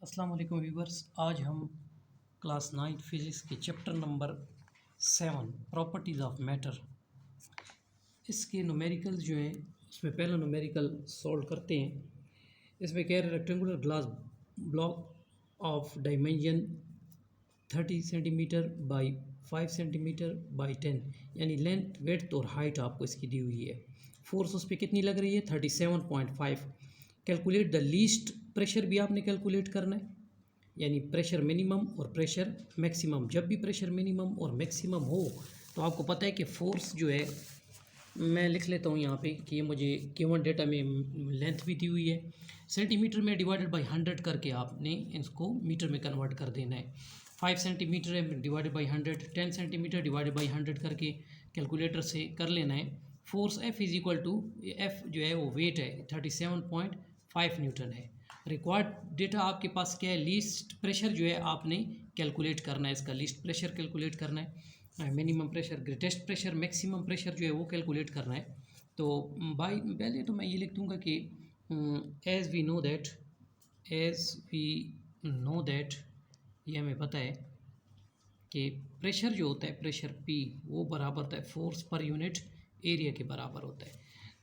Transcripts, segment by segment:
अस्सलाम वालेकुम व्यूवर्स। आज हम क्लास 9 फिज़िक्स के chapter number 7 properties of matter, इसके न्यूमेरिकल्स जो हैं उसमें पहला न्यूमेरिकल सॉल्व करते हैं। इसमें कह रहे rectangular glass block of dimension 30 centimetre by 5 centimetre by 10, यानी लेंथ वेड्थ और हाइट आपको इसकी दी हुई है। फोर्स उस पर कितनी लग रही है 37.5। कैलकुलेट द लीस्ट प्रेशर भी आपने कैलकुलेट करना है, यानी प्रेशर मिनिमम और प्रेशर मैक्सिमम। जब भी प्रेशर मिनिमम और मैक्सिमम हो तो आपको पता है कि फोर्स जो है, मैं लिख लेता हूँ यहाँ पे कि ये मुझे गिवन डेटा में लेंथ भी दी हुई है, सेंटीमीटर में डिवाइडेड बाई 100 करके आपने इसको मीटर में कन्वर्ट कर देना है। 5 सेंटीमीटर है divided by 100, 10 centimeter divided by 100 करके कैलकुलेटर से कर लेना है। Force F is equal to, F जो है वो वेट है 37.5 न्यूटन है। रिक्वायर्ड डेटा आपके पास क्या है, लीस्ट प्रेशर जो है आपने कैलकुलेट करना है, इसका लीस्ट प्रेशर कैलकुलेट करना है, minimum pressure, greatest pressure, maximum pressure जो है वो कैलकुलेट करना है। तो बाई पहले तो मैं ये लिख दूँगा कि एज़ वी नो दैट, ये हमें पता है कि प्रेशर जो होता है प्रेशर P वो बराबर होता है फोर्स पर यूनिट एरिया के बराबर होता है।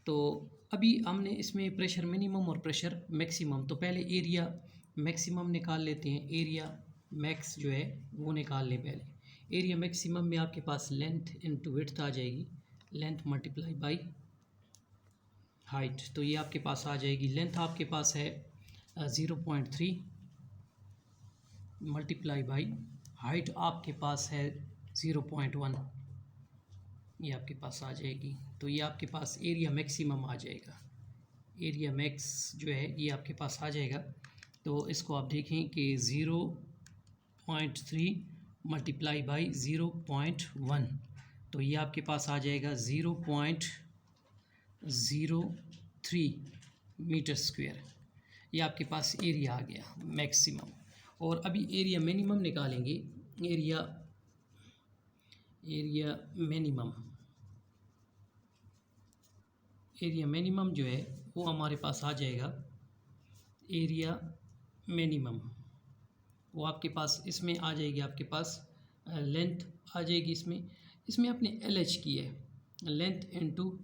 तो अभी हमने इसमें प्रेशर मिनिमम और प्रेशर मैक्सिमम, तो पहले एरिया मैक्सिमम निकाल लेते हैं। एरिया मैक्स जो है वो निकाल लें पहले। एरिया मैक्सिमम में आपके पास लेंथ इनटू विड्थ आ जाएगी, लेंथ मल्टीप्लाई बाई हाइट, तो ये आपके पास आ जाएगी। लेंथ आपके पास है 0.3 मल्टीप्लाई बाई हाइट आपके पास है 0.1, ये आपके पास आ जाएगी। तो ये आपके पास एरिया मैक्सिमम आ जाएगा। एरिया मैक्स जो है ये आपके पास आ जाएगा। तो इसको आप देखें कि 0.3 मल्टीप्लाई बाई 0.1, तो ये आपके पास आ जाएगा 0.03 मीटर स्क्वायर। ये आपके पास एरिया आ गया मैक्सिमम। और अभी एरिया मिनिमम निकालेंगे। एरिया मिनिमम जो है वो हमारे पास आ जाएगा। एरिया मिनिमम वो आपके पास इसमें आ जाएगी, आपके पास लेंथ आ जाएगी। इसमें आपने LH की है, लेंथ इनटू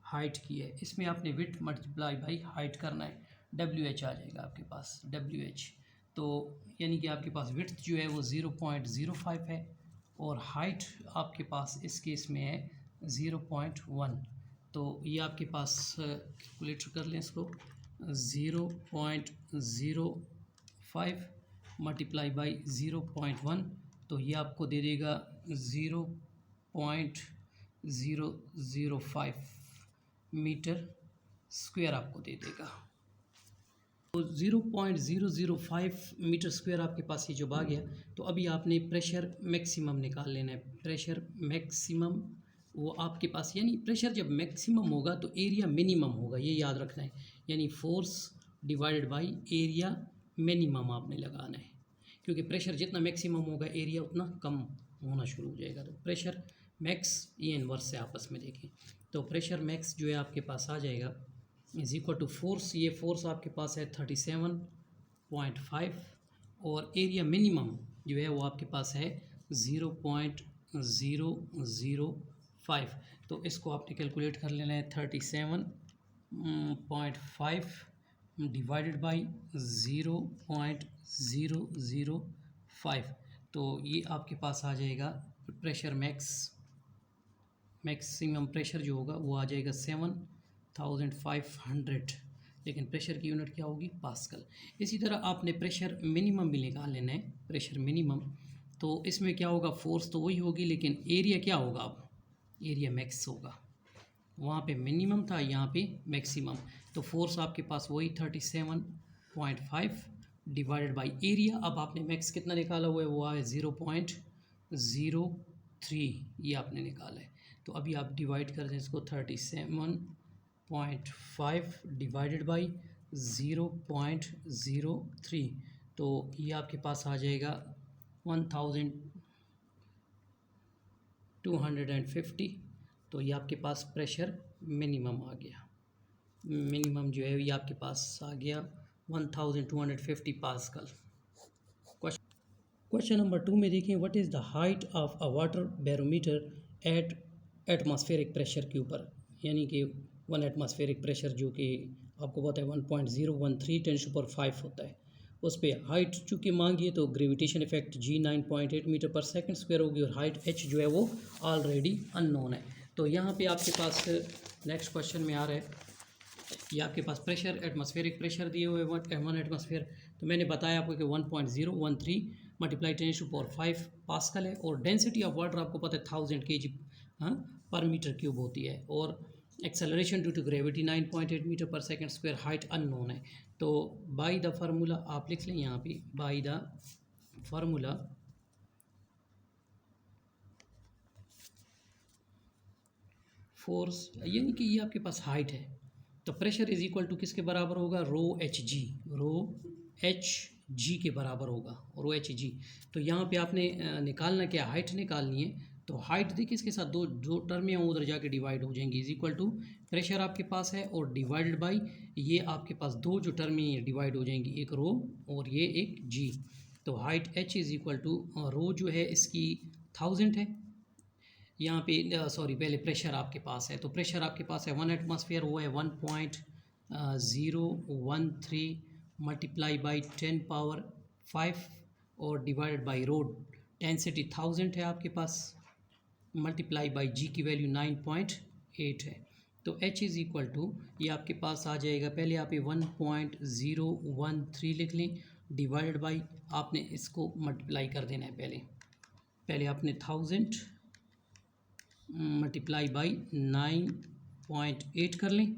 हाइट की है। इसमें आपने विड्थ मल्टीप्लाई बाई हाइट करना है, WH आ जाएगा आपके पास, WH। तो यानी कि आपके पास विड्थ जो है वो 0.05 है और हाइट आपके पास इस केस में है 0.1। तो ये आपके पास कैलकुलेटर कर लें इसको, 0.05 मल्टीप्लाई बाई 0.1, तो ये आपको दे देगा 0.005 मीटर स्क्वायर आपको दे देगा। तो 0.005 मीटर स्क्वायर आपके पास ये जब आ गया, तो अभी आपने प्रेशर मैक्सिमम निकाल लेना है। प्रेशर मैक्सिमम वो आपके पास, यानी प्रेशर जब मैक्सिमम होगा तो एरिया मिनिमम होगा, ये याद रखना है। यानी force divided by area minimum आपने लगाना है, क्योंकि प्रेशर जितना मैक्सिमम होगा एरिया उतना कम होना शुरू हो जाएगा। तो प्रेशर मैक्स ये इन्वर्स से आपस में देखें, तो प्रेशर मैक्स जो है आपके पास आ जाएगा इज इक्वल टू फोर्स, ये फोर्स आपके पास है 37.5 और एरिया मिनिमम जो है वो आपके पास है 0.005। तो इसको आपने कैलकुलेट कर लेना है, 37.5 डिवाइडेड बाई 0.005, तो ये आपके पास आ जाएगा प्रेशर मैक्सिमम प्रेशर जो होगा वो आ जाएगा 7500, लेकिन प्रेशर की यूनिट क्या होगी, पास्कल। इसी तरह आपने प्रेशर मिनिमम भी निकाल लेना है। प्रेशर मिनिमम तो इसमें क्या होगा, फोर्स तो वही होगी लेकिन एरिया क्या होगा, अब एरिया मैक्स होगा। वहाँ पे मिनिमम था, यहाँ पे मैक्सिमम। तो फोर्स आपके पास वही 37.5 डिवाइडेड बाई एरिया। अब आपने मैक्स कितना निकाला हुआ है, वो है 0.03, ये आपने निकाला है। तो अभी आप डिवाइड कर दें इसको, 37.5 डिवाइडेड बाई 0.03, तो ये आपके पास आ जाएगा 1250। तो ये आपके पास प्रेशर मिनिमम आ गया। मिनिमम जो है ये आपके पास आ गया 1250 पास्कल। क्वेश्चन नंबर 2 में देखें, what is the height of a water barometer at atmospheric pressure के ऊपर, यानी कि 1 एटमॉस्फेरिक प्रेशर जो कि आपको पता है 1.013 × 10⁵ होता है, उस पर हाइट चूँकि मांगी है तो gravitation effect G 9.8 meter per second square होगी और हाइट h जो है वो ऑलरेडी अननोन है। तो यहाँ पे आपके पास नेक्स्ट क्वेश्चन में आ रहा है, ये आपके पास प्रेशर एटमॉस्फेरिक प्रेशर दिए हुए 1 एटमॉस्फेयर, तो मैंने बताया आपको कि 1.013 मल्टीप्लाई 10⁵ पास्कल है, और डेंसिटी ऑफ वाटर आपको पता है 1000 kg पर मीटर क्यूब होती है, और acceleration due to gravity 9.8 meter per second square, height unknown है। तो बाय द फार्मूला आप लिख लें यहाँ पे, बाय द फार्मूला फोर्स, यानी कि ये आपके पास हाइट है, तो प्रेशर इज इक्वल टू किसके बराबर होगा, रो एच जी के बराबर होगा, रो एच जी। तो यहाँ पे आपने निकालना क्या, हाइट निकालनी है, तो हाइट देखिए इसके साथ दो टर्म हैं उधर जाके डिवाइड हो जाएंगी, इज इक्वल टू प्रेशर आपके पास है और डिवाइडेड बाई ये आपके पास दो जो टर्म हैं डिवाइड हो जाएंगी, एक रो और ये एक जी। तो height h is equal to rho जो है इसकी 1000 है, यहाँ पे सॉरी पहले प्रेशर आपके पास है, तो प्रेशर आपके पास है 1 एटमॉस्फेयर, वो है 1.013 मल्टीप्लाई बाई 10⁵ और डिवाइडेड बाई रो, डेंसिटी 1000 है आपके पास, मल्टीप्लाई बाई जी की वैल्यू 9.8 है। तो h इज़ इक्वल टू ये आपके पास आ जाएगा, पहले आप ये 1.013 लिख लें, डिवाइडेड बाई आपने इसको मल्टीप्लाई कर देना है, पहले आपने 1000 मल्टीप्लाई बाई 9.8 कर लें,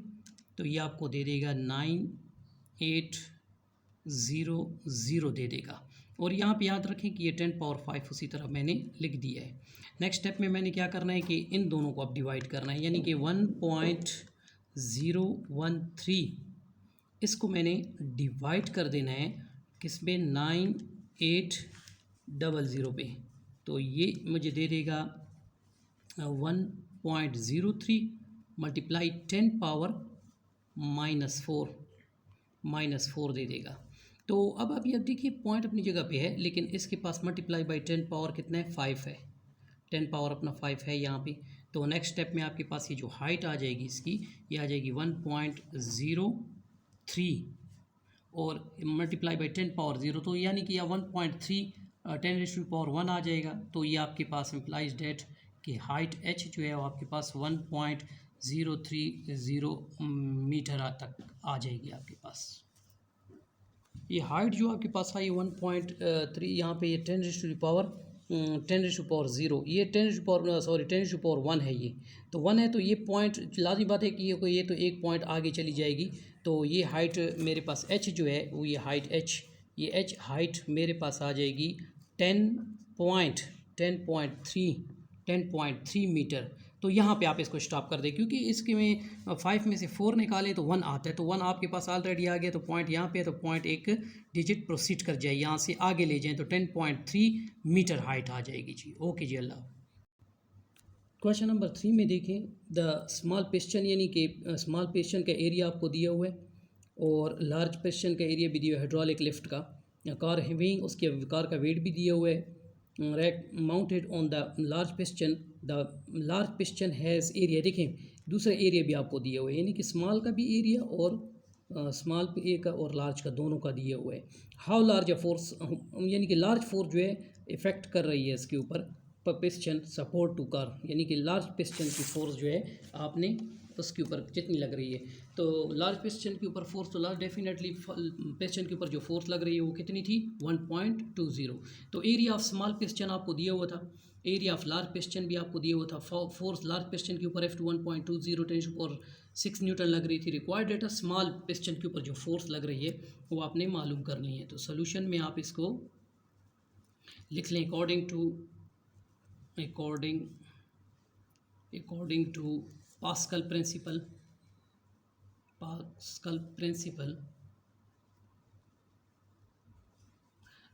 तो ये आपको दे देगा 9800 दे देगा। और यहाँ पे याद रखें कि ये 10⁵ उसी तरह मैंने लिख दिया है। नेक्स्ट स्टेप में मैंने क्या करना है कि इन दोनों को अब डिवाइड करना है, यानी कि 1.013 इसको मैंने डिवाइड कर देना है किस पे, 9800 पे, तो ये मुझे दे देगा 1.03 मल्टीप्लाई 10⁻⁻4 दे देगा। तो अब आप ये देखिए पॉइंट अपनी जगह पे है, लेकिन इसके पास मल्टीप्लाई बाई 10 कितना है, 5 है, 10 अपना 5 है यहाँ पे। तो नेक्स्ट स्टेप में आपके पास ये जो हाइट आ जाएगी इसकी, ये आ जाएगी 1.03 और मल्टीप्लाई बाई 10⁻0, तो यानी कि यह 1.3 10⁻1 आ जाएगा। तो ये आपके पास इम्प्लाइज डेट कि हाइट h जो है वो आपके पास 1.030 मीटर तक आ जाएगी आपके पास। ये हाइट जो आपके पास आई 1.3, यहाँ पे ये 10⁻0 ये 10⁻1 है, ये तो 1 है, तो ये पॉइंट लाजमी बात है कि ये तो एक पॉइंट आगे चली जाएगी। तो ये हाइट मेरे पास h जो है वो ये हाइट h, ये h हाइट मेरे पास आ जाएगी 10.3 मीटर। तो यहाँ पे आप इसको स्टॉप कर दें, क्योंकि इसके में 5 में से 4 निकाले तो 1 आता है, तो 1 आपके पास ऑलरेडी आ गया, तो पॉइंट यहाँ पे है, तो पॉइंट एक डिजिट प्रोसीड कर जाए, यहाँ से आगे ले जाएं तो 10.3 मीटर हाइट आ जाएगी जी। ओके जी, अल्लाह। क्वेश्चन नंबर 3 में देखें, द स्मॉल पिस्टन, यानी कि स्मॉल पिस्टन का एरिया आपको दिया हुआ है और लार्ज पिस्टन का एरिया भी दिया है हाइड्रोलिक लिफ्ट का, कार हैविंग उसके कार का वेट भी दिया हुआ है, rack mounted on the large piston, the large piston has area, देखें दूसरा एरिया भी आपको दिया हुआ है, यानी कि स्मॉल का भी एरिया और स्मॉल ए का और लार्ज का दोनों का दिया हुआ है। हाउ लार्ज अ फोर्स, यानी कि लार्ज फोर्स जो है इफेक्ट कर रही है इसके ऊपर पिस्टन सपोर्ट टू कार, यानी कि लार्ज पिस्टन की फोर्स जो है आपने उसके ऊपर जितनी लग रही है, तो लार्ज पिस्टन के ऊपर फोर्स, तो लार्ज डेफिनेटली पिस्टन के ऊपर जो फोर्स लग रही है वो कितनी थी, 1.20। तो एरिया ऑफ स्मॉल पिस्टन आपको दिया हुआ था, एरिया ऑफ लार्ज पिस्टन भी आपको दिया हुआ था, फोर्स लार्ज पिस्टन के ऊपर F2 1.20 10⁻6 न्यूटन लग रही थी। रिक्वायर्ड डेटा स्मॉल पिस्टन के ऊपर जो फोर्स लग रही है वो आपने मालूम करनी है। तो सोल्यूशन में आप इसको लिख लें, अकॉर्डिंग टू पास्कल प्रिंसिपल,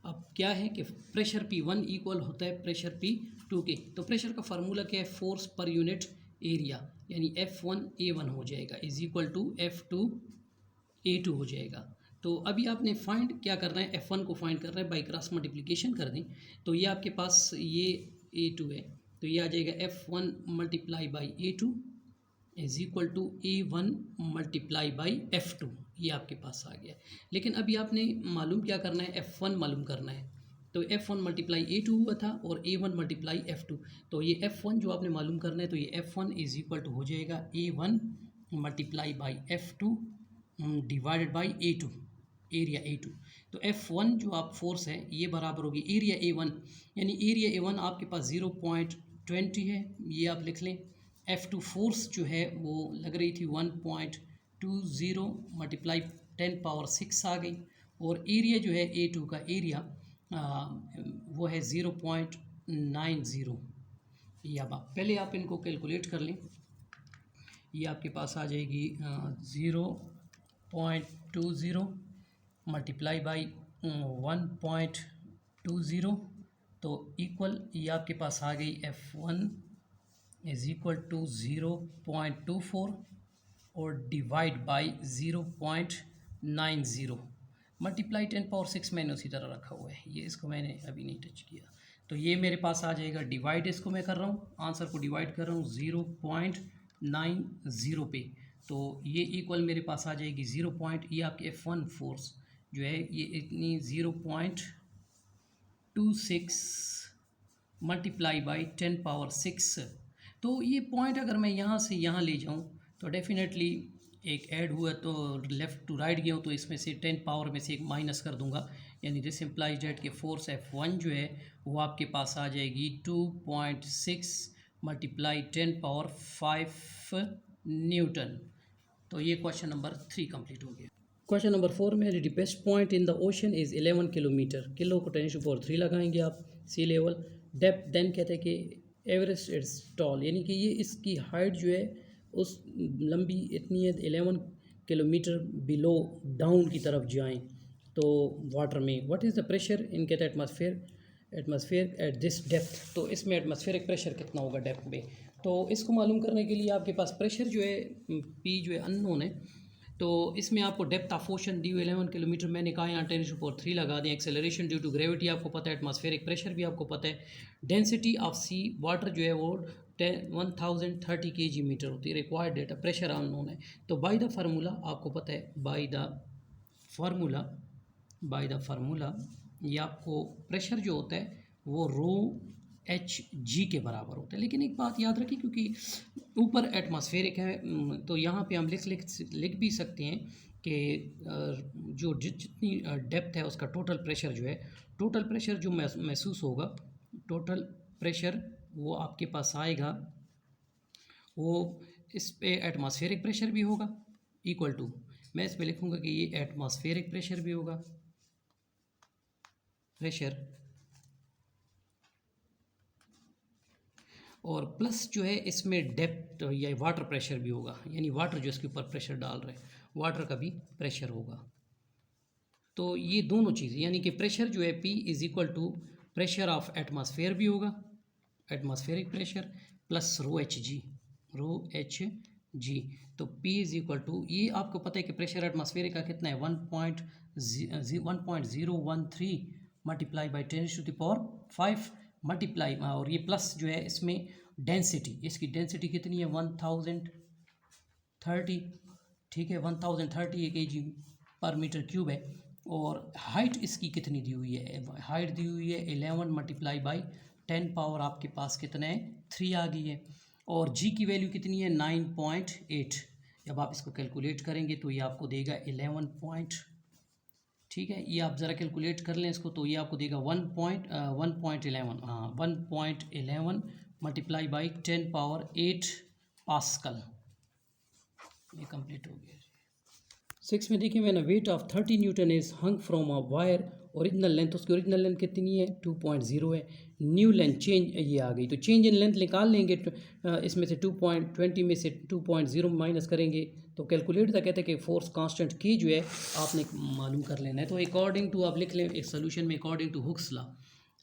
अब क्या है कि प्रेशर P1 इक्वल होता है प्रेशर P2 के, तो प्रेशर का फार्मूला क्या है, फोर्स पर यूनिट एरिया, यानी F1A1 हो जाएगा इज इक्वल टू F2A2 हो जाएगा। तो अभी आपने फाइंड क्या करना है, F1 को फाइंड करना है, बाई क्रॉस मल्टीप्लिकेशन कर दें तो ये आपके पास ये A2 है, तो ये आ जाएगा F1 multiply by A2 is equal to A1 multiply by F2, ये आपके पास आ गया। लेकिन अभी आपने मालूम क्या करना है, F1 मालूम करना है। तो F1 मल्टीप्लाई A2 हुआ था और A1 मल्टीप्लाई F2, तो ये F1 जो आपने मालूम करना है, तो ये F1 इज इक्वल टू हो जाएगा A1 multiply by F2 divided by A2, area A2। तो F1 जो आप फोर्स है ये बराबर होगी एरिया A1, यानी एरिया A1 आपके पास 0.20 है, ये आप लिख लें। F2 फोर्स जो है वो लग रही थी 1.20 मल्टीप्लाई 10 पावर 6 आ गई, और एरिया जो है A2 का एरिया वो है 0.90। ये अब आप पहले आप इनको कैलकुलेट कर लें, ये आपके पास आ जाएगी 0.20 मल्टीप्लाई बाई 1.20, तो इक्वल ये आपके पास आ गई F1 इज इक्वल टू 0.24 और डिवाइड बाई 0.90 मल्टीप्लाई 10 पावर 6 मैंने उसी तरह रखा हुआ है, ये इसको मैंने अभी नहीं टच किया। तो ये मेरे पास आ जाएगा डिवाइड, इसको मैं कर रहा हूँ, आंसर को डिवाइड कर रहा हूँ 0.90 पे, तो ये इक्वल मेरे पास आ जाएगी 0 पॉइंट, ये आपके F1 फोर्स जो है ये इतनी 0.26 मल्टीप्लाई बाई 10 पावर 6। तो ये पॉइंट अगर मैं यहाँ से यहाँ ले जाऊँ तो डेफिनेटली एक ऐड हुआ, तो लेफ़्ट टू राइट गया हूँ तो इसमें से 10 पावर में से एक माइनस कर दूंगा, यानी दिस इम्प्लाइज डेट के फोर्स F1 जो है वो आपके पास आ जाएगी 2.6 मल्टीप्लाई 10 पावर 5 न्यूटन। तो ये क्वेश्चन नंबर 3 कंप्लीट हो गया। क्वेश्चन नंबर 4 में the best point in the ocean is 11 kilometre, kilo को 10⁻³ लगाएंगे आप, सी लेवल डेप्थ, देन कहते हैं कि एवरेस्ट इट्स टॉल, यानी कि ये इसकी हाइट जो है उस लंबी इतनी है 11 किलोमीटर बिलो डाउन की तरफ जाएं तो वाटर में। What is the pressure in कहते हैं एटमॉस्फेयर एट दिस डेप्थ, तो इसमें एटमॉस्फेरिक प्रेशर कितना होगा डेप्थ में। तो इसको मालूम करने के लिए आपके पास प्रेशर जो है P जो है अननोन है, तो इसमें आपको डेप्थ ऑफ ओशन दी हुई 11 किलोमीटर, मैंने कहा यहाँ 10⁻³ लगा दें। एक्सेलरेशन ड्यू टू ग्रेविटी आपको पता है, एटमॉस्फेरिक प्रेशर भी आपको पता है, डेंसिटी ऑफ सी वाटर जो है वो 1030 kg मीटर होती है, रिक्वायर्ड डेटा, प्रेशर अननोन है। तो बाय द फार्मूला आपको पता है, बाय द फार्मूला ये आपको प्रेशर जो होता है वो ρHg के बराबर होता है। लेकिन एक बात याद रखिए, क्योंकि ऊपर एटमॉस्फेरिक है तो यहाँ पे हम लिख भी सकते हैं कि जो जितनी डेप्थ है उसका टोटल प्रेशर जो है, टोटल प्रेशर जो महसूस होगा, टोटल प्रेशर वो आपके पास आएगा, वो इस पे एटमॉस्फेरिक प्रेशर भी होगा इक्वल टू, मैं इस पे लिखूँगा कि ये एटमॉस्फेरिक प्रेशर भी होगा, प्रेशर, और प्लस जो है इसमें डेप्थ या वाटर प्रेशर भी होगा, यानी वाटर जो इसके ऊपर प्रेशर डाल रहे हैं वाटर का भी प्रेशर होगा। तो ये दोनों चीज़ें, यानी कि प्रेशर जो है P is equal to pressure of atmosphere भी होगा, एटमॉस्फेरिक प्रेशर प्लस ρHg, तो P इज़ इक्वल टू, ये आपको पता है कि प्रेशर एटमॉस्फेरिक का कितना है 1.013 मल्टीप्लाई बाई 10⁻⁵ मल्टीप्लाई, और ये प्लस जो है इसमें डेंसिटी, इसकी डेंसिटी कितनी है 1030, ठीक है 1030 kg पर मीटर क्यूब है, और हाइट इसकी कितनी दी हुई है, हाइट दी हुई है 11 मल्टीप्लाई बाई 10 पावर आपके पास कितना है 3 आ गई है, और जी की वैल्यू कितनी है 9.8। जब आप इसको कैलकुलेट करेंगे तो ये आपको देगा 11 ठीक है, ये आप ज़रा कैलकुलेट कर लें इसको, तो ये आपको देगा 1.11, हाँ 1.11 मल्टीप्लाई बाई 10 पावर 8 पास्कल। ये कंप्लीट हो गया। 6 में देखिए मैंने weight of 30 Newton is hung from a wire, original length, उसकी ओरिजिनल लेंथ कितनी है 2.0 है, न्यू लेंथ चेंज ये आ गई, तो चेंज इन लेंथ निकाल लेंगे, इसमें से 2.20 में से 2.0 माइनस करेंगे तो कैलकुलेट था, कहते हैं कि फोर्स कांस्टेंट की जो है आपने मालूम कर लेना है। तो अकॉर्डिंग टू आप लिख लें एक सोल्यूशन में, according to Hooke's law,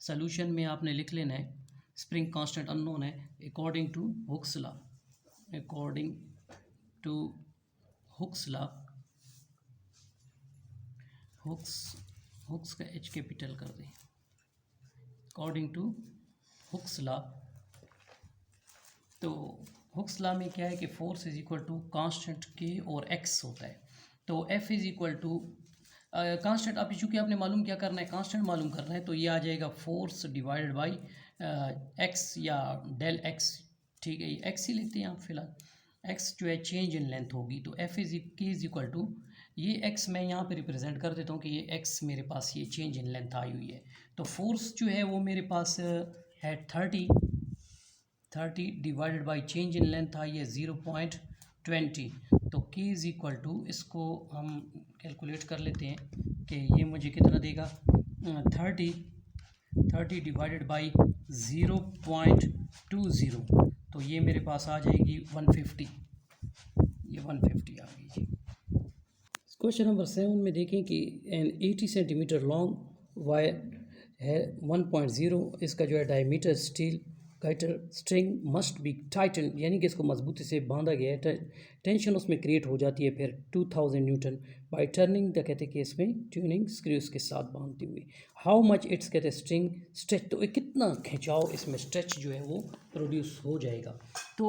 solution में आपने लिख लेना है स्प्रिंग कांस्टेंट अननोन है, according to Hooke's law, according to Hooke's law Hooke's का एच कैपिटल कर दें। अकॉर्डिंग टू हुक्स लॉ, तो हुक्स लॉ में क्या है कि force is equal to constant k और एक्स होता है। तो F is equal to constant, आप चूँकि आपने मालूम क्या करना है, कांस्टेंट मालूम करना है, तो ये आ जाएगा फोर्स डिवाइडेड बाई एक्स या डेल एक्स। ठीक है, ये एक्स ही लेते हैं आप फिलहाल। एक्स जो है चेंज इन लेंथ होगी, तो एफ इज इक्वल टू ये एक्स मैं यहाँ पे रिप्रेजेंट कर देता हूँ कि ये एक्स मेरे पास ये चेंज इन लेंथ आई हुई है। तो फोर्स जो है वो मेरे पास है 30 divided by change in length आई है 0.20। तो के इज़ इक्वल टू, इसको हम कैलकुलेट कर लेते हैं कि ये मुझे कितना देगा। 30 डिवाइडेड बाई 0.20, तो ये मेरे पास आ जाएगी 150। ये 150 आ गई जी। क्वेश्चन नंबर 7 में देखें कि एन 80 सेंटीमीटर लॉन्ग वायर है 1.0, इसका जो है diameter steel goitre string must be Titan, यानी कि इसको मजबूती से बांधा गया है, टेंशन उसमें क्रिएट हो जाती है फिर 2000 न्यूटन बाय टर्निंग द, कहते हैं कि इसमें ट्यूनिंग स्क्रूज के साथ बांधती हुई। हाउ मच इट्स, कहते हैं स्ट्रिंग स्ट्रेच, तो कितना खिंचाव इसमें स्ट्रेच जो है वो प्रोड्यूस हो जाएगा। तो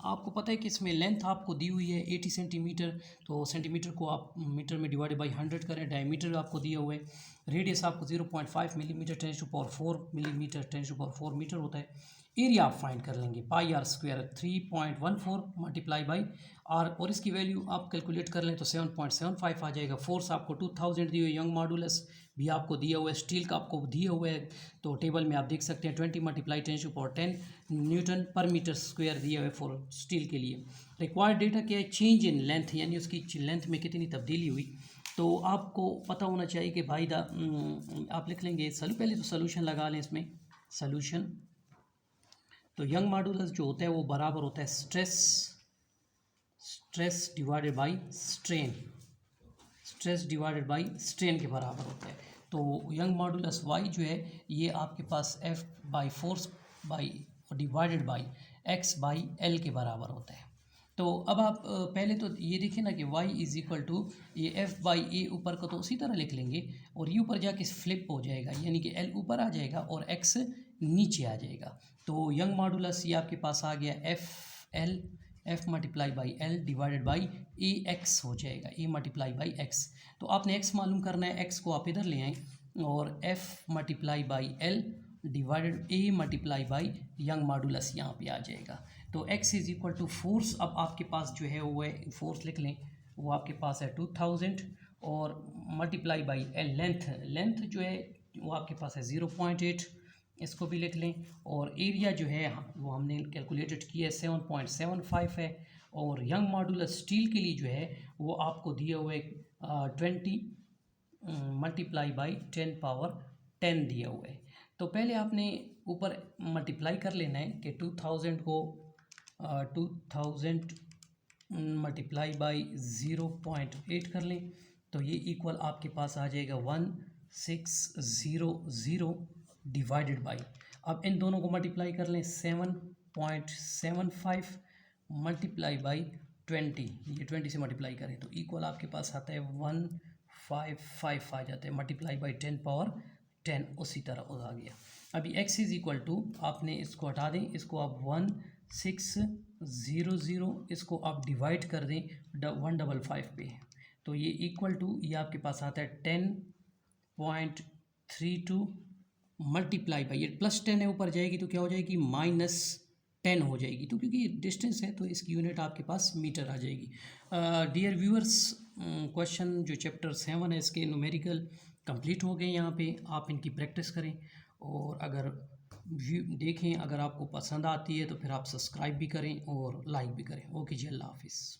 आपको पता है कि इसमें लेंथ आपको दी हुई है 80 सेंटीमीटर, तो सेंटीमीटर को आप मीटर में डिवाइड बाई 100 करें, डायमीटर आपको दिया हुआ है, रेडियस आपको 0.5 मिलीमीटर 10⁴ मिलीमीटर 10⁴ मीटर होता है। एरिया आप फाइंड कर लेंगे, pi r square 3.14 multiply by r, और इसकी वैल्यू आप कैलकुलेट कर लें तो 7.75 आ जाएगा। फोर्स आपको 2000 दी हुई है, यंग मॉडुलस भी आपको दिया हुआ है, स्टील का आपको दिया हुआ है, तो टेबल में आप देख सकते हैं 20 मल्टीप्लाई 10⁻10 न्यूटन पर मीटर स्क्वायर दिया हुआ है फॉर स्टील के लिए। रिक्वायर्ड डेटा क्या है, चेंज इन लेंथ, यानी उसकी लेंथ में कितनी तब्दीली हुई। तो आपको पता होना चाहिए कि भाई आप लिख लेंगे पहले तो सोल्यूशन लगा लें इसमें सोल्यूशन। तो यंग मॉडुलस जो होता है वो बराबर होता है stress divided by strain, stress divided by strain के बराबर होता है। तो यंग मॉडुलस वाई जो है ये आपके पास f by force by divided by x by l के बराबर होता है। तो अब आप पहले तो ये देखिए ना कि y इज़ इक्वल टू ये f बाई ए ऊपर को तो उसी तरह लिख लेंगे, और ये ऊपर जाके फ्लिप हो जाएगा, यानी कि l ऊपर आ जाएगा और x नीचे आ जाएगा। तो यंग मॉडुलस ये आपके पास आ गया f multiply by l divided by A x हो जाएगा, a मल्टीप्लाई बाई x। तो आपने x मालूम करना है, x को आप इधर ले आएँ और f multiply by l divided a multiply by Young modulus यहाँ पे आ जाएगा। तो x is equal to force, अब आपके पास जो है वो है फोर्स लिख लें, वो आपके पास है 2000 और मल्टीप्लाई बाई एल लेंथ जो है वो आपके पास है 0.8, इसको भी लिख लें, और एरिया जो है वो हमने कैलकुलेटेड किया है 7.75 है, और यंग मॉडुलस स्टील के लिए जो है वो आपको दिया हुआ है 20 मल्टीप्लाई बाई 10⁻10 दिया हुआ है। तो पहले आपने ऊपर मल्टीप्लाई कर लेना है कि 2000 को 2000 मल्टीप्लाई बाई 0.8 कर लें, तो ये इक्वल आपके पास आ जाएगा 1600 डिवाइडेड बाई, अब इन दोनों को मल्टीप्लाई कर लें 7.75 मल्टीप्लाई बाई 20, ये 20 से मल्टीप्लाई करें तो इक्वल आपके पास आता है 155 आ जाता है, मल्टीप्लाई बाई 10⁻10 उसी तरह आ गया। अभी x इज़ इक्वल टू, आपने इसको हटा दें, इसको आप 1600 इसको आप डिवाइड कर दें 155 पे, तो ये इक्वल टू ये आपके पास आता है 10.32 मल्टीप्लाई बाई, ये +10 है ऊपर जाएगी तो क्या हो जाएगी -10 हो जाएगी, तो क्योंकि डिस्टेंस है तो इसकी यूनिट आपके पास मीटर आ जाएगी। डियर व्यूअर्स, क्वेश्चन जो चैप्टर 7 है इसके न्यूमेरिकल कंप्लीट हो गए, यहाँ पे आप इनकी प्रैक्टिस करें, और अगर देखें, अगर आपको पसंद आती है तो फिर आप सब्सक्राइब भी करें और लाइक भी करें। ओके जी, अल्लाह हाफिज़।